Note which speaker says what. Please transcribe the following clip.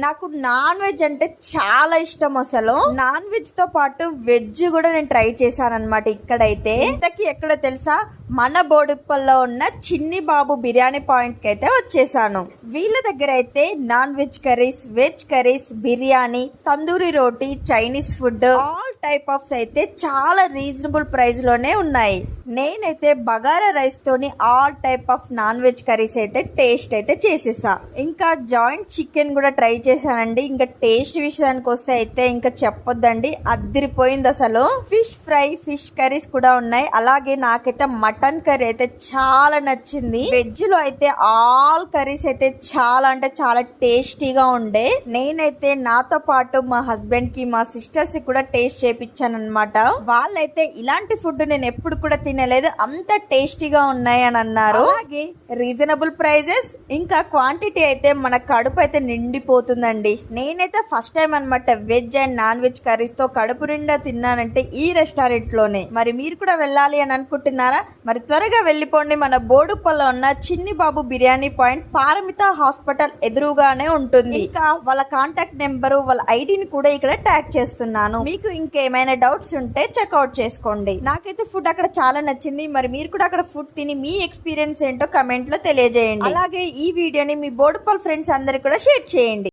Speaker 1: నాకు non veg అంటే చాలా ఇష్టం. అసలు నాన్ వెజ్ తో పాటు వెజ్ కూడా నేను ట్రై చేశాను అనమాట. ఇక్కడైతే ఇంతకీ ఎక్కడ తెలుసా, మన బోడుప్పల్లో ఉన్న చిన్ని బాబు బిర్యానీ పాయింట్ కి అయితే వచ్చేసాను. వీళ్ళ దగ్గర అయితే non veg curries, veg curries, biryani, tandoori roti, Chinese food, all type ఆఫ్స్ అయితే చాలా రీజనబుల్ ప్రైస్ లోనే ఉన్నాయి. నేనైతే బగారా రైస్ తోని all type of non veg curries అయితే టేస్ట్ అయితే చేసేసా. ఇంకా జాయింట్ చికెన్ కూడా ట్రై చేశానండి. ఇంకా టేస్ట్ విషయానికి వస్తే అయితే ఇంకా చెప్పొద్దండి, అదిరిపోయింది అసలు. ఫిష్ ఫ్రై, ఫిష్ కర్రీస్ కూడా ఉన్నాయి. అలాగే నాకైతే మటన్ కర్రీ అయితే చాలా నచ్చింది. వెజ్ లో అయితే ఆల్ కర్రీస్ అయితే చాలా అంటే చాలా టేస్టీగా ఉండే. నేనైతే నాతో పాటు మా హస్బెండ్ కి, మా సిస్టర్స్ కి కూడా టేస్ట్ చేపించాను అనమాట. వాళ్ళైతే ఇలాంటి ఫుడ్ నేను ఎప్పుడు కూడా తినలేదు, అంత టేస్టీగా ఉన్నాయి అని అన్నారు. అలాగే రీజనబుల్ ప్రైజెస్, ఇంకా క్వాంటిటీ అయితే మన కడుపు అయితే నిండిపోతుందండి. నేనైతే ఫస్ట్ టైం అనమాట veg and non veg curries తో కడుపు నిండా తిన్నానంటే ఈ రెస్టారెంట్ లోనే. మరి మీరు కూడా వెళ్ళాలి అని అనుకుంటున్నారా? మరి త్వరగా వెళ్ళిపోండి. మన బోడుప్పల్లో ఉన్న చిన్ని బాబు బిర్యానీ పాయింట్ పారమిత హాస్పిటల్ ఎదురుగానే ఉంటుంది. ఇంకా వాళ్ళ కాంటాక్ట్ నెంబరు, వాళ్ళ ఐడిని కూడా ఇక్కడ ట్యాగ్ చేస్తున్నాను. మీకు ఇంకేమైనా డౌట్స్ ఉంటే చెక్అవుట్ చేసుకోండి. నాకైతే ఫుడ్ అక్కడ చాలా నచ్చింది. మరి మీరు కూడా అక్కడ ఫుడ్ తిని మీ ఎక్స్పీరియన్స్ ఏంటో కమెంట్ లో తెలియజేయండి. అలాగే ఈ వీడియోని మీ బోడుప్పల్ ఫ్రెండ్స్ అందరికి కూడా షేర్ చేయండి.